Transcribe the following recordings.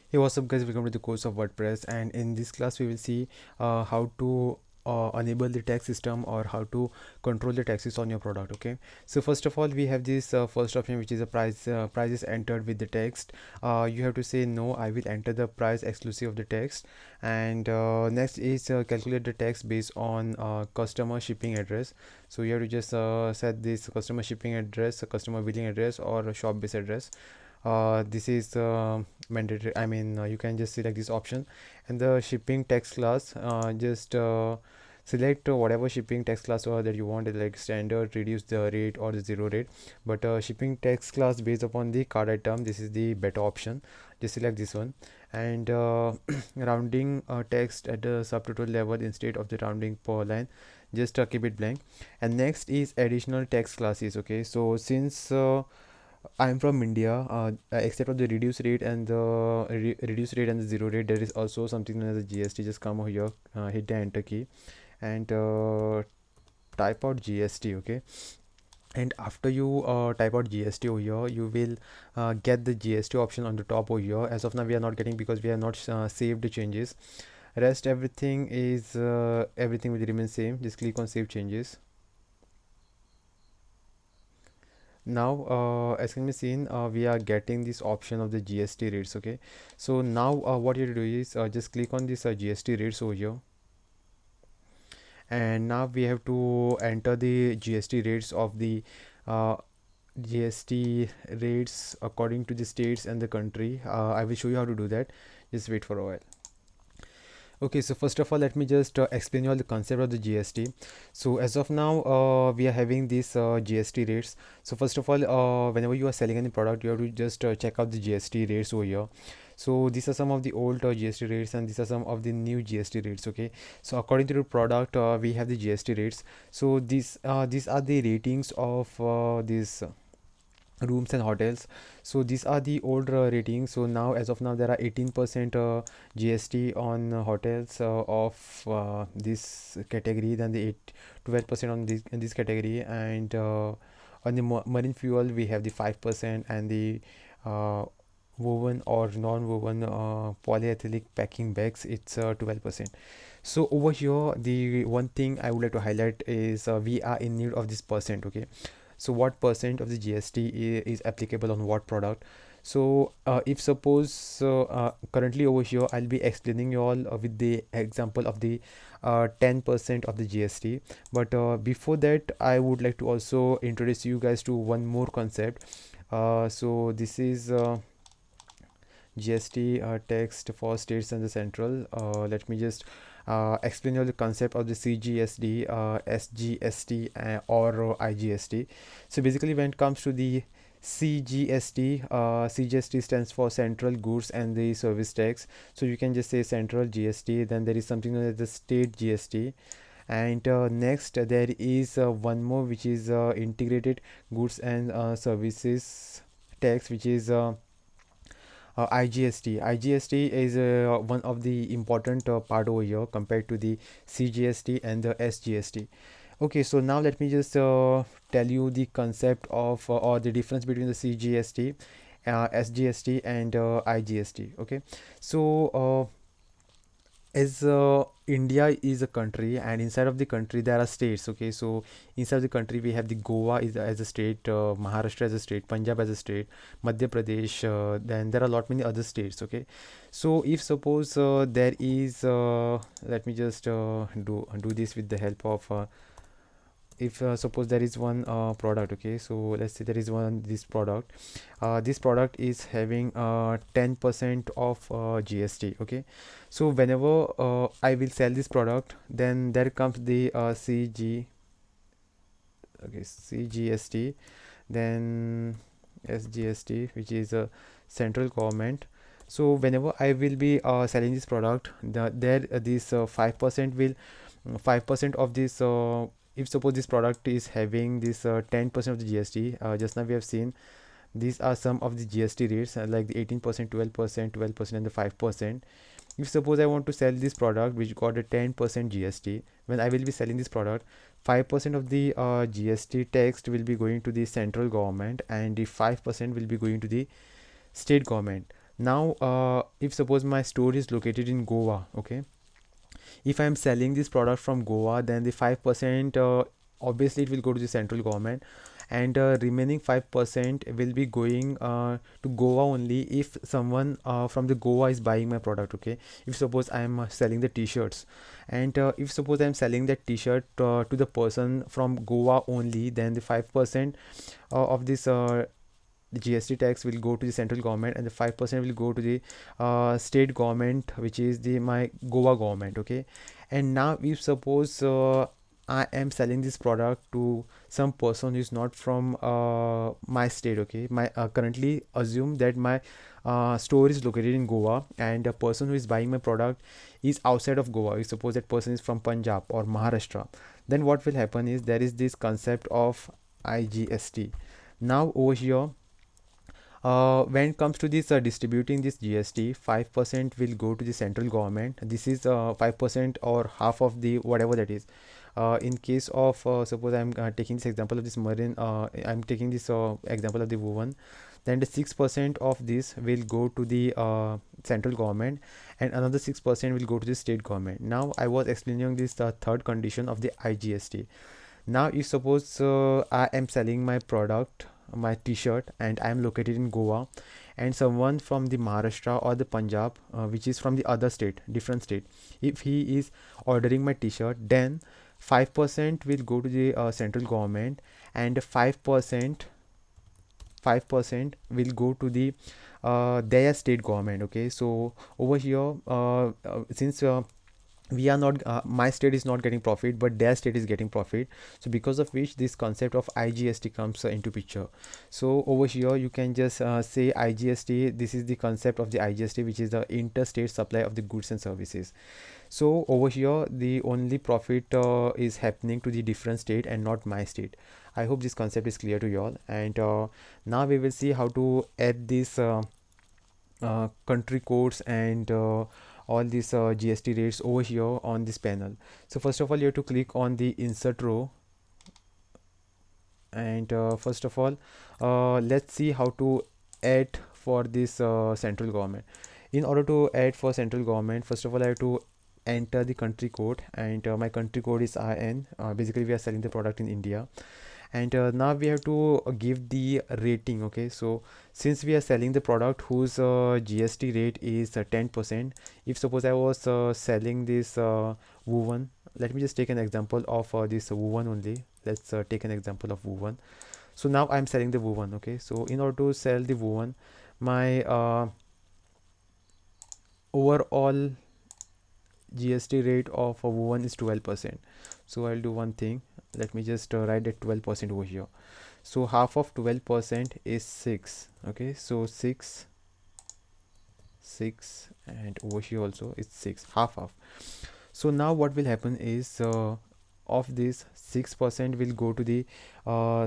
Hey, what's up guys, welcome to the course of WordPress, and in this class we will see how to enable the tag system or how to control the taxes on your product. Okay, so first of all we have this first option, which is a price is entered with the text. You have to say no, I will enter the price exclusive of the text. And next is calculate the tax based on customer shipping address. So you have to just set this customer shipping address, a customer billing address, or a shop base address. This is mandatory. I mean, you can just select this option. And the shipping text class, just select whatever shipping text class that you want, like standard, reduce the rate, or the zero rate. But shipping text class based upon the card item, this is the better option. Just select this one. And rounding text at the subtotal level instead of the rounding per line, just keep it blank. And next is additional text classes. Okay, so since I'm from India. Except of the reduce rate and the reduce rate and the zero rate, there is also something known as a GST. Just come over here, hit the enter key, and type out GST. Okay, and after you type out GST over here, you will get the GST option on the top over here. As of now, we are not getting because we have not saved the changes. Rest everything will remain same. Just click on save changes. Now as can be seen, we are getting this option of the GST rates. Okay, so now what you have to do is just click on this GST rates over here, and now we have to enter the GST rates of the uh, GST rates according to the states and the country. I will show you how to do that. Just wait for a while. Okay, so first of all, let me just explain you all the concept of the GST. So as of now, we are having these GST rates. So first of all, whenever you are selling any product, you have to just check out the GST rates over here. So these are some of the old GST rates, and these are some of the new GST rates. Okay, so according to the product, we have the GST rates. So these are the ratings of these rooms and hotels. So these are the old ratings. So now, as of now, there are 18% GST on hotels of this category, then the 12% on this in this category. And on the marine fuel we have the 5%, and the uh, woven or non-woven polyethylene packing bags, it's 12%. So over here, the one thing I would like to highlight is we are in need of this percent. Okay, so what percent of the GST is applicable on what product? So if suppose currently over here I'll be explaining you all with the example of the 10% of the GST. But before that, I would like to also introduce you guys to one more concept. So this is GST text for states and the central. Let me just explain you the concept of the CGSD, SGST, or IGST. So basically, when it comes to the CGST, CGST stands for Central Goods and the Service Tax. So you can just say Central GST. Then there is something known as the State GST. And next there is one more, which is Integrated Goods and Services Tax, which is IGST. IGST is one of the important part over here compared to the CGST and the SGST. Okay, so now let me just tell you the concept of or the difference between the CGST, SGST, and IGST. Okay, so as India is a country, and inside of the country there are states. Okay, so inside the country we have the Goa is as a state, Maharashtra as a state, Punjab as a state, Madhya Pradesh. Then there are a lot many other states. Okay, so if suppose there is, let me just do this with the help of if suppose there is one product. Okay, so let's say there is one this product. This product is having 10% of GST. Okay, so whenever I will sell this product, then there comes the CGST, then SGST, which is a central government. So whenever I will be selling this product, this 5% will 5% of this, if suppose this product is having this 10% of the GST. Just now we have seen these are some of the GST rates, like the 18%, 12%, 12%, and the 5%. If suppose I want to sell this product which got a 10% GST, when I will be selling this product, 5% of the GST tax will be going to the central government, and the 5% will be going to the state government. Now if suppose my store is located in Goa, okay, if I'm selling this product from Goa, then the 5% obviously it will go to the central government, and remaining 5% will be going to Goa only if someone from the Goa is buying my product. Okay, if suppose I'm selling the t-shirts, and if suppose I'm selling that t-shirt to the person from Goa only, then the 5% of this the GST tax will go to the central government, and the 5% will go to the state government, which is the my Goa government. Okay, and now if suppose I am selling this product to some person who is not from my state. Okay, my currently assume that my store is located in Goa, and the person who is buying my product is outside of Goa. If suppose that person is from Punjab or Maharashtra, then what will happen is there is this concept of IGST. Now over here, when it comes to this distributing this GST, 5% will go to the central government. This is 5% or half of the whatever that is. In case of suppose I'm taking this example of this marine, I'm taking this example of the woven, then the 6% of this will go to the central government, and another 6% will go to the state government. Now I was explaining this third condition of the IGST. Now if suppose I am selling my product, my t-shirt, and I am located in Goa, and someone from the Maharashtra or the Punjab, which is from the other state, different state, if he is ordering my t-shirt, then 5% will go to the central government, and 5% will go to the their state government. Okay, so over here since we are not my state is not getting profit, but their state is getting profit, so because of which this concept of IGST comes into picture. So over here you can just say IGST. This is the concept of the IGST, which is the interstate supply of the goods and services. So over here the only profit is happening to the different state and not my state. I hope this concept is clear to you all, and now we will see how to add this country codes and all these GST rates over here on this panel. So first of all, you have to click on the insert row, and first of all let's see how to add for this central government. In order to add for central government, first of all I have to enter the country code, and my country code is IN. Basically we are selling the product in India, and now we have to give the rating. Okay, so since we are selling the product whose GST rate is 10%, if suppose I was selling this woven, let me just take an example of this woven only. Let's take an example of woven. So now I'm selling the woven. Okay, so in order to sell the woven, my overall GST rate of a woven is 12%. So I'll do one thing, let me just write that 12% over here. So half of 12% is 6. Okay, so 6, and over here also it's 6, half. So now what will happen is of this 6% will go to the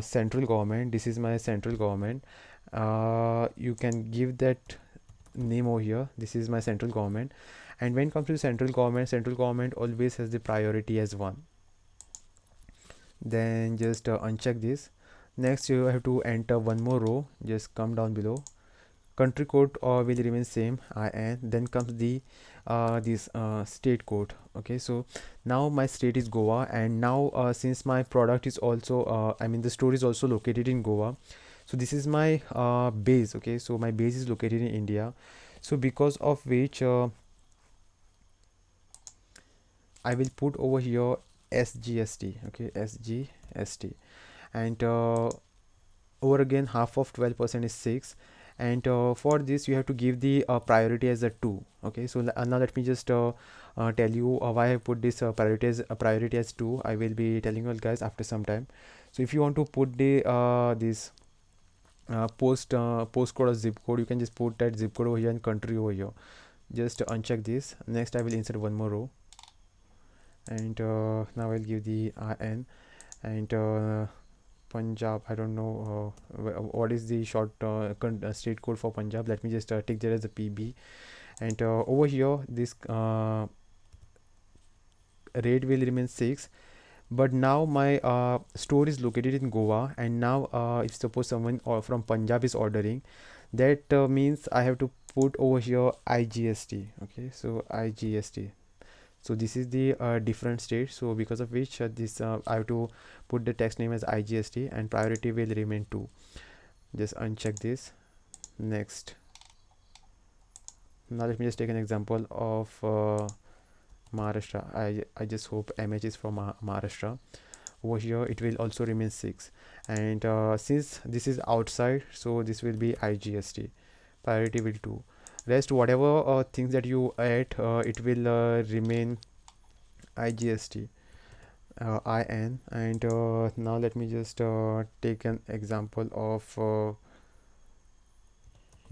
central government. This is my central government. You can give that name over here. This is my central government, and when it comes to central government always has the priority as 1. Then just uncheck this. Next you have to enter one more row, just come down below. Country code will remain same, IN. Then comes the this state code. Okay, so now my state is Goa, and now since my product is also I mean the store is also located in Goa, so this is my base. Okay, so my base is located in India, so because of which I will put over here SGST. Okay, SGST, and over again half of 12% is 6, and for this you have to give the priority as a 2. Okay, so now let me just tell you why I put this priority as 2. I will be telling you all guys after some time. So if you want to put the this postcode or zip code, you can just put that zip code over here and country over here. Just uncheck this. Next I will insert one more row, and now I'll give the IN, and Punjab, I don't know what is the short state code for Punjab. Let me just take that as a PB, and over here this rate will remain 6. But now my store is located in Goa, and now if suppose someone from Punjab is ordering, that means I have to put over here IGST. Okay, so IGST. So this is the different state, so because of which this I have to put the text name as IGST and priority will remain 2. Just uncheck this. Next, now let me just take an example of Maharashtra. I just hope MH is for Maharashtra. Over here it will also remain 6, and since this is outside, so this will be IGST, priority will 2. Rest whatever things that you add, it will remain IGST, IN. And now let me just take an example of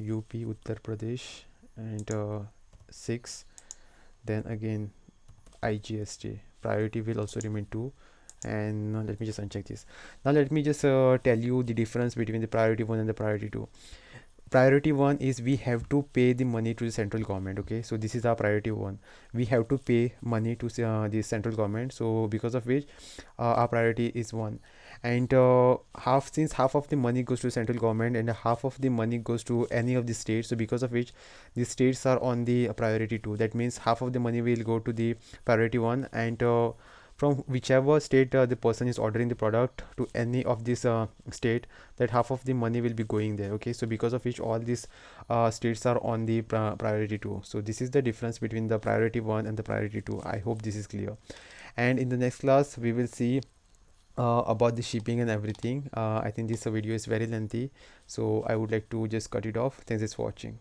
UP, Uttar Pradesh, and 6. Then again IGST, priority will also remain 2. And now let me just uncheck this. Now let me just tell you the difference between the priority 1 and the priority 2. Priority 1 is we have to pay the money to the central government. Okay, so this is our priority 1. We have to pay money to the central government, so because of which our priority is 1. And since half of the money goes to central government and half of the money goes to any of the states, so because of which the states are on the priority 2. That means half of the money will go to the priority 1, and from whichever state the person is ordering the product to any of this state, that half of the money will be going there. Okay, so because of which all these states are on the priority 2. So this is the difference between the priority 1 and the priority 2. I hope this is clear, and in the next class we will see about the shipping and everything. I think this video is very lengthy, so I would like to just cut it off. Thanks for watching.